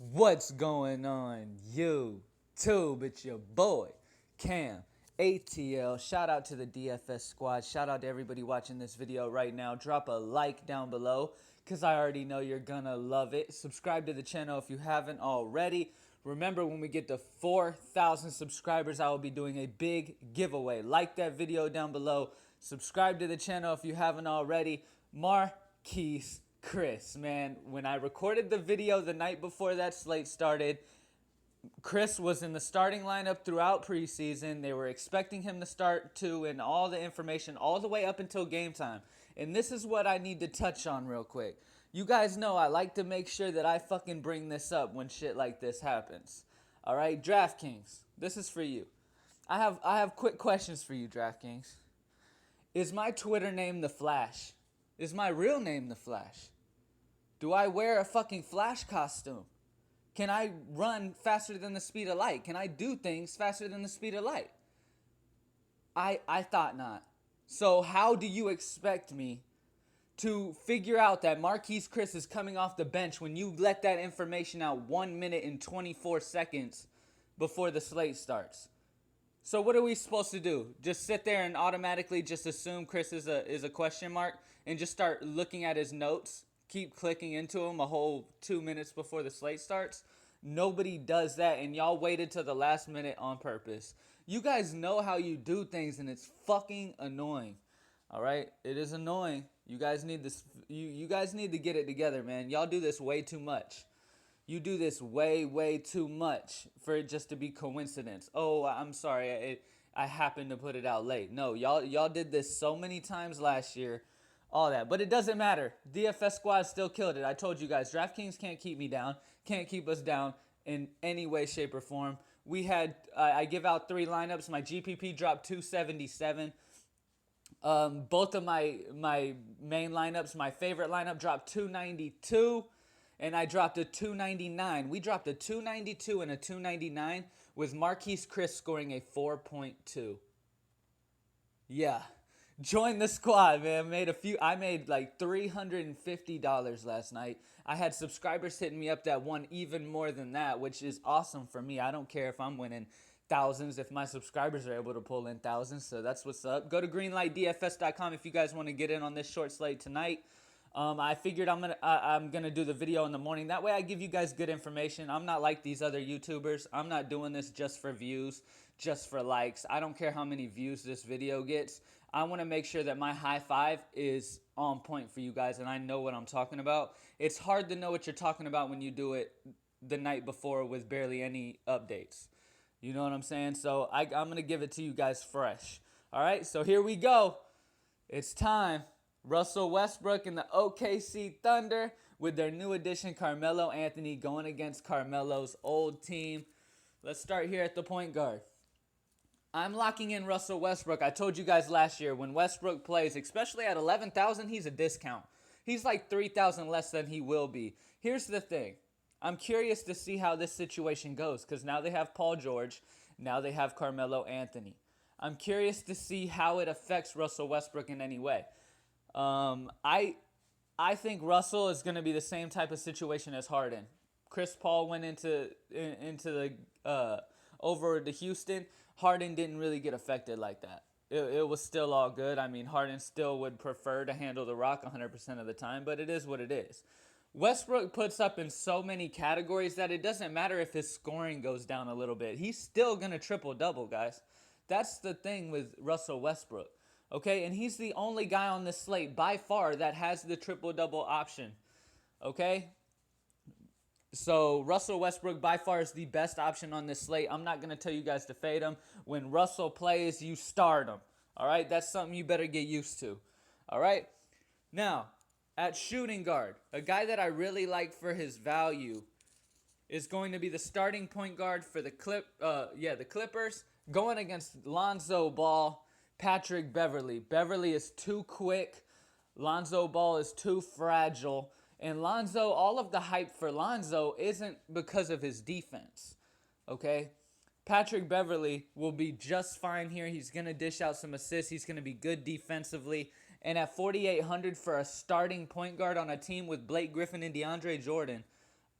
What's going on, YouTube? It's your boy, CamATL. Shout out to the DFS squad. Shout out to everybody watching this video right now. Drop a like down below because I already know you're gonna love it. Subscribe to the channel if you haven't already. Remember, when we get to 4,000 subscribers, I will be doing a big giveaway. Like that video down below. Subscribe to the channel if you haven't already. Marquise Chris, man, when I recorded the video the night before that slate started, Chris was in the starting lineup throughout preseason. They were expecting him to start too, and all the information all the way up until game time. And this is what I need to touch on real quick. You guys know I like to make sure that I fucking bring this up when shit like this happens. All right, DraftKings, this is for you. I have quick questions for you, DraftKings. Is my Twitter name The Flash? Is my real name The Flash? Do I wear a fucking Flash costume? Can I run faster than the speed of light? Can I do things faster than the speed of light? I thought not. So how do you expect me to figure out that Marquise Chris is coming off the bench when you let that information out 1 minute and 24 seconds before the slate starts? So what are we supposed to do? Just sit there and automatically just assume Chris is a question mark and just start looking at his notes? Keep clicking into them a whole 2 minutes before the slate starts? Nobody does that, and y'all waited till the last minute on purpose. You guys know how you do things, and it's fucking annoying. All right, it is annoying. You guys need this. You guys need to get it together, man. Y'all do this way too much. You do this way too much for it just to be coincidence. Oh, I'm sorry, I happened to put it out late. No, y'all did this so many times last year, all that. But it doesn't matter. DFS squad still killed it. I told you guys, DraftKings can't keep me down, can't keep us down in any way, shape, or form. We had, I give out 3 lineups. My GPP dropped 277. Both of my main lineups, my favorite lineup dropped 292. And I dropped a 299. We dropped a 292 and a 299 with Marquise Chris scoring a 4.2. Yeah. Join the squad, man. I made like $350 last night. I had subscribers hitting me up that won even more than that, which is awesome for me. I don't care if I'm winning thousands if my subscribers are able to pull in thousands. So that's what's up. Go to greenlightdfs.com if you guys want to get in on this short slate tonight. I figured I'm gonna do the video in the morning. That way I give you guys good information. I'm not like these other YouTubers. I'm not doing this just for views, just for likes. I don't care how many views this video gets. I want to make sure that my high five is on point for you guys and I know what I'm talking about. It's hard to know what you're talking about when you do it the night before with barely any updates. You know what I'm saying? So I'm gonna give it to you guys fresh. All right, so here we go. It's time. Russell Westbrook and the OKC Thunder with their new addition, Carmelo Anthony, going against Carmelo's old team. Let's start here at the point guard. I'm locking in Russell Westbrook. I told you guys last year, when Westbrook plays, especially at 11,000, he's a discount. He's like 3,000 less than he will be. Here's the thing. I'm curious to see how this situation goes because now they have Paul George. Now they have Carmelo Anthony. I'm curious to see how it affects Russell Westbrook in any way. I think Russell is going to be the same type of situation as Harden. Chris Paul went into the over to Houston. Harden didn't really get affected like that. It was still all good. I mean, Harden still would prefer to handle the rock 100% of the time, but it is what it is. Westbrook puts up in so many categories that it doesn't matter if his scoring goes down a little bit. He's still going to triple-double, guys. That's the thing with Russell Westbrook. Okay, and he's the only guy on this slate by far that has the triple-double option. Okay? So Russell Westbrook by far is the best option on this slate. I'm not going to tell you guys to fade him. When Russell plays, you start him. All right? That's something you better get used to. All right? Now, at shooting guard, a guy that I really like for his value is going to be the starting point guard for the Clippers, going against Lonzo Ball, Patrick Beverley. Beverley is too quick. Lonzo Ball is too fragile. And Lonzo, all of the hype for Lonzo isn't because of his defense. Okay? Patrick Beverley will be just fine here. He's going to dish out some assists. He's going to be good defensively. And at 4,800 for a starting point guard on a team with Blake Griffin and DeAndre Jordan,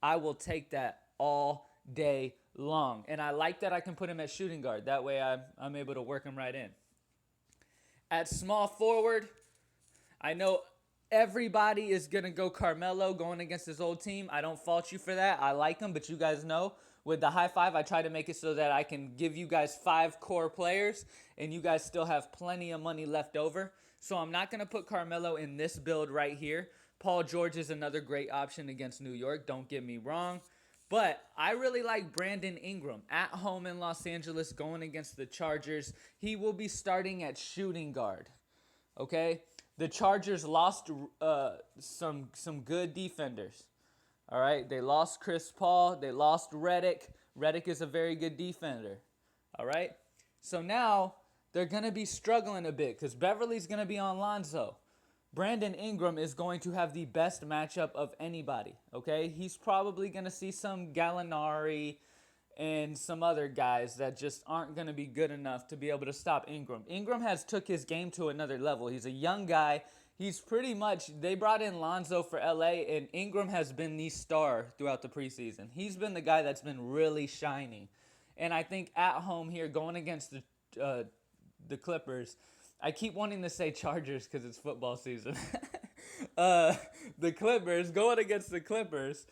I will take that all day long. And I like that I can put him at shooting guard. That way I'm able to work him right in. At small forward, I know everybody is going to go Carmelo going against his old team. I don't fault you for that. I like him, but you guys know with the high five, I try to make it so that I can give you guys 5 core players and you guys still have plenty of money left over. So I'm not going to put Carmelo in this build right here. Paul George is another great option against New York. Don't get me wrong. But I really like Brandon Ingram at home in Los Angeles going against the Chargers. He will be starting at shooting guard. Okay? The Chargers lost some good defenders. All right? They lost Chris Paul. They lost Redick. Redick is a very good defender. All right? So now they're going to be struggling a bit because Beverly's going to be on Lonzo. Brandon Ingram is going to have the best matchup of anybody, okay? He's probably going to see some Gallinari and some other guys that just aren't going to be good enough to be able to stop Ingram. Ingram has took his game to another level. He's a young guy. He's pretty much, they brought in Lonzo for LA, and Ingram has been the star throughout the preseason. He's been the guy that's been really shining. And I think at home here, going against the Clippers, I keep wanting to say Chargers because it's football season. The Clippers, going against the Clippers,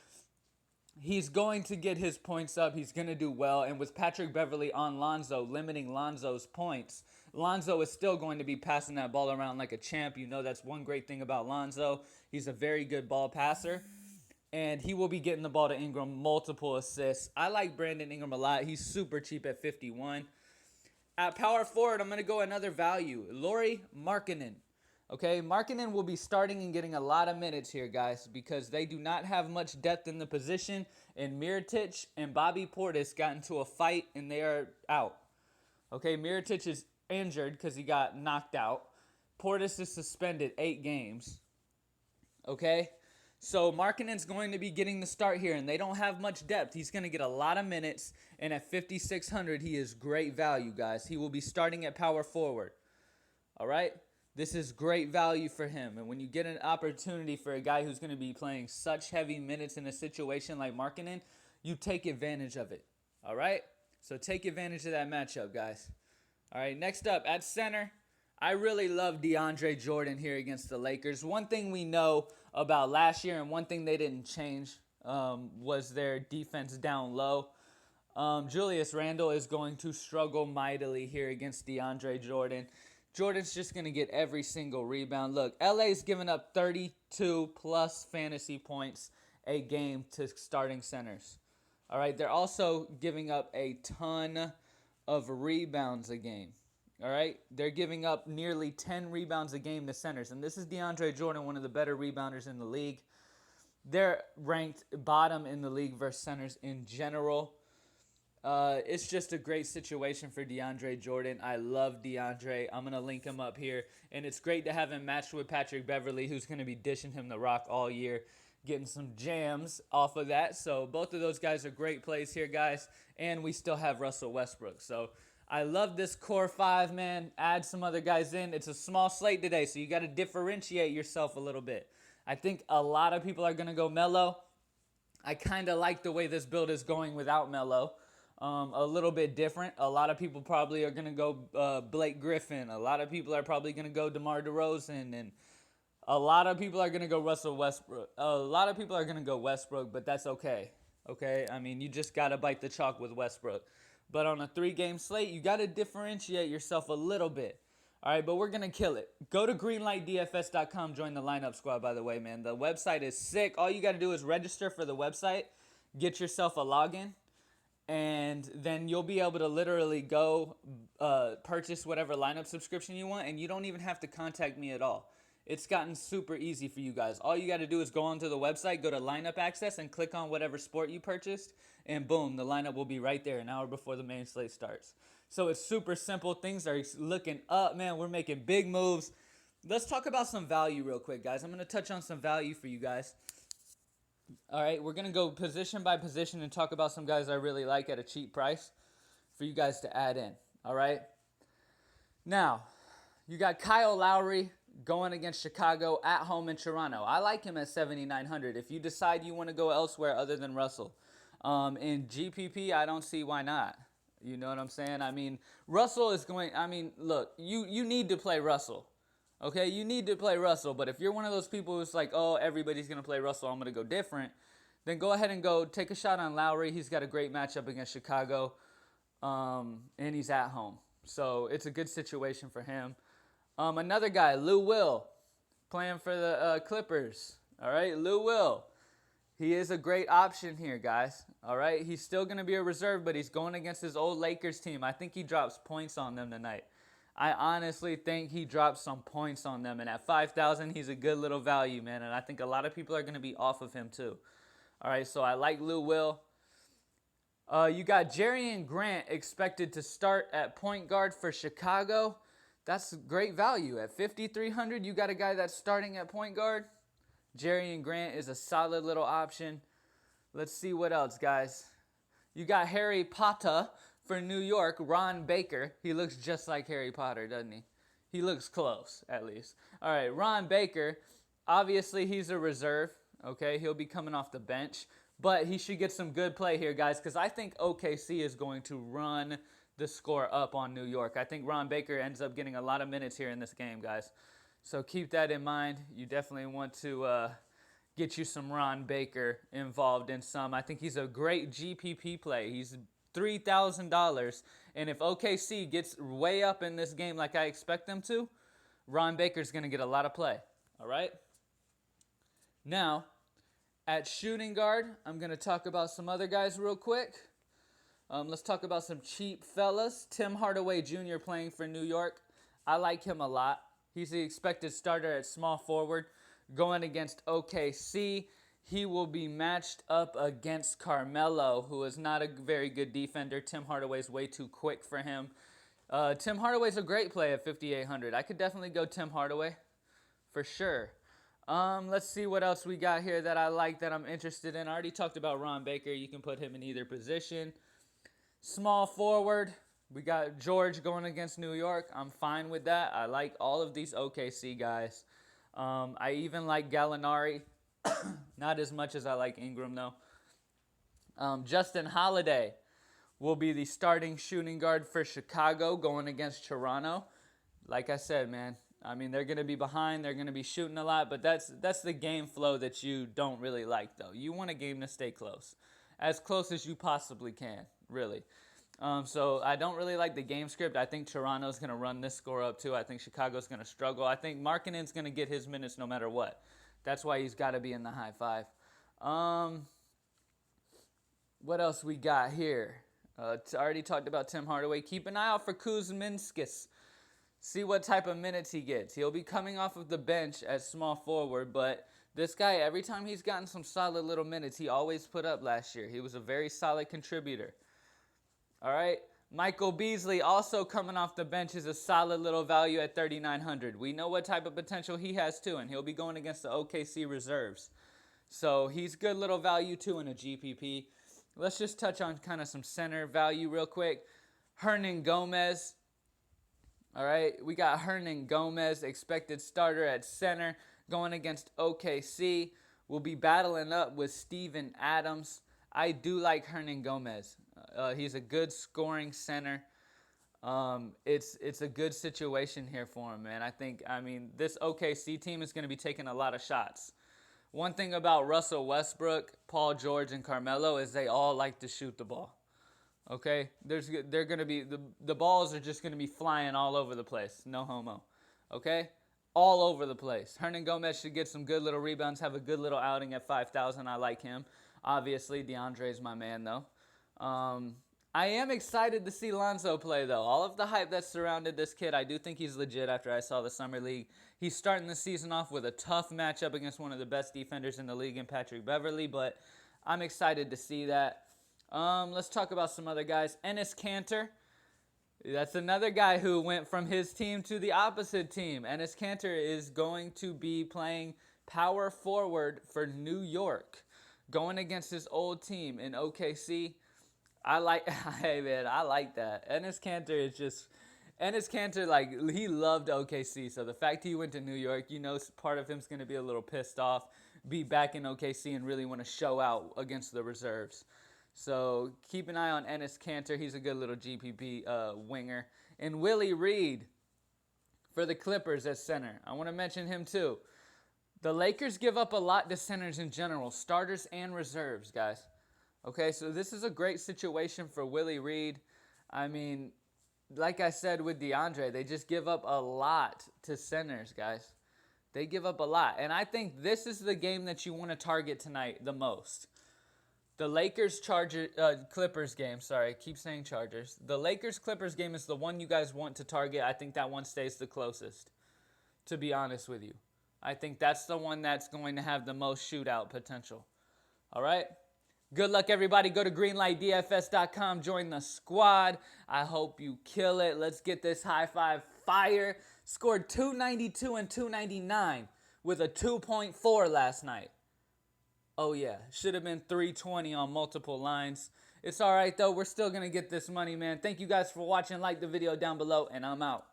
he's going to get his points up. He's going to do well. And with Patrick Beverly on Lonzo, limiting Lonzo's points, Lonzo is still going to be passing that ball around like a champ. You know that's one great thing about Lonzo. He's a very good ball passer. And he will be getting the ball to Ingram, multiple assists. I like Brandon Ingram a lot. He's super cheap at 51. At power forward, I'm going to go another value. Lauri Markkanen. Okay, Markkanen will be starting and getting a lot of minutes here, guys, because they do not have much depth in the position. And Mirotic and Bobby Portis got into a fight, and they are out. Okay, Mirotic is injured because he got knocked out. Portis is suspended 8 games. Okay, so Markkanen's going to be getting the start here, and they don't have much depth. He's going to get a lot of minutes, and at 5,600, he is great value, guys. He will be starting at power forward. All right? This is great value for him, and when you get an opportunity for a guy who's going to be playing such heavy minutes in a situation like Markkanen, you take advantage of it. All right? So take advantage of that matchup, guys. All right, next up, at center, I really love DeAndre Jordan here against the Lakers. One thing we know about last year and one thing they didn't change was their defense down low. Julius Randle is going to struggle mightily here against DeAndre Jordan. Jordan's just going to get every single rebound. Look, LA's giving up 32-plus fantasy points a game to starting centers. All right, they're also giving up a ton of rebounds a game. All right, they're giving up nearly 10 rebounds a game to centers. And this is DeAndre Jordan, one of the better rebounders in the league. They're ranked bottom in the league versus centers in general. It's just a great situation for DeAndre Jordan. I love DeAndre. I'm going to link him up here. And it's great to have him matched with Patrick Beverly, who's going to be dishing him the rock all year, getting some jams off of that. So both of those guys are great plays here, guys. And we still have Russell Westbrook. So I love this core 5, man. Add some other guys in. It's a small slate today, so you got to differentiate yourself a little bit. I think a lot of people are going to go Melo. I kind of like the way this build is going without Melo. A little bit different. A lot of people probably are going to go Blake Griffin. A lot of people are probably going to go DeMar DeRozan. And a lot of people are going to go Russell Westbrook. A lot of people are going to go Westbrook, but that's okay. Okay? I mean, you just got to bite the chalk with Westbrook. But on a 3-game slate, you got to differentiate yourself a little bit. All right, but we're going to kill it. Go to greenlightdfs.com. Join the lineup squad, by the way, man. The website is sick. All you got to do is register for the website, get yourself a login, and then you'll be able to literally go purchase whatever lineup subscription you want, and you don't even have to contact me at all. It's gotten super easy for you guys. All you got to do is go onto the website, go to lineup access, and click on whatever sport you purchased, and boom, the lineup will be right there an hour before the main slate starts. So it's super simple. Things are looking up, man. We're making big moves. Let's talk about some value real quick, guys. I'm going to touch on some value for you guys. All right, we're going to go position by position and talk about some guys I really like at a cheap price for you guys to add in. All right? Now, you got Kyle Lowry going against Chicago at home in Toronto. I like him at 7,900. If you decide you want to go elsewhere other than Russell, In GPP, I don't see why not. You know what I'm saying? I mean, Russell is going. I mean, look, you need to play Russell. Okay, you need to play Russell. But if you're one of those people who's like, oh, everybody's gonna play Russell, I'm gonna go different, then go ahead and go take a shot on Lowry. He's got a great matchup against Chicago, and he's at home, so it's a good situation for him. Another guy, Lou Will, playing for the Clippers. All right, Lou Will. He is a great option here, guys. All right, he's still going to be a reserve, but he's going against his old Lakers team. I think he drops points on them tonight. I honestly think he drops some points on them, and at 5,000, he's a good little value, man, and I think a lot of people are going to be off of him too. All right, so I like Lou Will. You got Jerrion Grant expected to start at point guard for Chicago. That's great value. At 5,300, you got a guy that's starting at point guard. Jerrion Grant is a solid little option. Let's see what else, guys. You got Harry Potter for New York, Ron Baker. He looks just like Harry Potter, doesn't he? He looks close, at least. All right, Ron Baker. Obviously, he's a reserve. Okay, he'll be coming off the bench. But he should get some good play here, guys, because I think OKC is going to run the score up on New York. I think Ron Baker ends up getting a lot of minutes here in this game, guys. So keep that in mind. You definitely want to get you some Ron Baker involved in some. I think he's a great GPP play. He's $3,000. And if OKC gets way up in this game like I expect them to, Ron Baker's going to get a lot of play. All right? Now, at shooting guard, I'm going to talk about some other guys real quick. Let's talk about some cheap fellas. Tim Hardaway Jr. playing for New York. I like him a lot. He's the expected starter at small forward going against OKC. He will be matched up against Carmelo, who is not a very good defender. Tim Hardaway's way too quick for him. Tim Hardaway's a great play at 5,800. I could definitely go Tim Hardaway for sure. Let's see what else we got here that I like, that I'm interested in. I already talked about Ron Baker. You can put him in either position. Small forward, we got George going against New York. I'm fine with that. I like all of these OKC guys. I even like Gallinari. Not as much as I like Ingram, though. Justin Holiday will be the starting shooting guard for Chicago going against Toronto. Like I said, man, I mean, they're going to be behind. They're going to be shooting a lot, but that's the game flow that you don't really like, though. You want a game to stay close. As close as you possibly can, really. So I don't really like the game script. I think Toronto's going to run this score up, too. I think Chicago's going to struggle. I think Markkanen's going to get his minutes no matter what. That's why he's got to be in the high five. What else we got here? I already talked about Tim Hardaway. Keep an eye out for Kuzminskis. See what type of minutes he gets. He'll be coming off of the bench as small forward, but this guy, every time he's gotten some solid little minutes, he always put up last year. He was a very solid contributor. All right. Michael Beasley, also coming off the bench, is a solid little value at 3,900. We know what type of potential he has, too, and he'll be going against the OKC reserves. So he's good little value, too, in a GPP. Let's just touch on kind of some center value real quick. Hernan Gomez. All right, we got Hernan Gomez, expected starter at center, going against OKC. We'll be battling up with Steven Adams. I do like Hernan Gomez. He's a good scoring center. It's a good situation here for him, man. I mean, this OKC team is going to be taking a lot of shots. One thing about Russell Westbrook, Paul George, and Carmelo is they all like to shoot the ball. Okay? They're going to be, the balls are just going to be flying all over the place. No homo. Okay? All over the place. Hernan Gomez should get some good little rebounds, have a good little outing at 5,000. I like him. Obviously, DeAndre's my man, though. I am excited to see Lonzo play, though. All of the hype that surrounded this kid, I do think he's legit after I saw the Summer League. He's starting the season off with a tough matchup against one of the best defenders in the league in Patrick Beverley, but I'm excited to see that. Let's talk about some other guys. Enes Kanter. That's another guy who went from his team to the opposite team. Enes Kanter is going to be playing power forward for New York, going against his old team in OKC. I like that. Enes Kanter, like, he loved OKC. So the fact he went to New York, you know, part of him's going to be a little pissed off, be back in OKC and really want to show out against the reserves. So keep an eye on Enes Kanter. He's a good little GPP winger. And Willie Reed for the Clippers at center. I want to mention him too. The Lakers give up a lot to centers in general, starters and reserves, guys. Okay, so this is a great situation for Willie Reed. I mean, like I said with DeAndre, they just give up a lot to centers, guys. They give up a lot. And I think this is the game that you want to target tonight the most. The Clippers game, sorry, I keep saying Chargers. The Lakers-Clippers game is the one you guys want to target. I think that one stays the closest, to be honest with you. I think that's the one that's going to have the most shootout potential. All right? Good luck, everybody. Go to greenlightdfs.com. Join the squad. I hope you kill it. Let's get this high five fire. Scored 292 and 299 with a 2.4 last night. Oh, yeah. Should have been 320 on multiple lines. It's all right, though. We're still going to get this money, man. Thank you guys for watching. Like the video down below, and I'm out.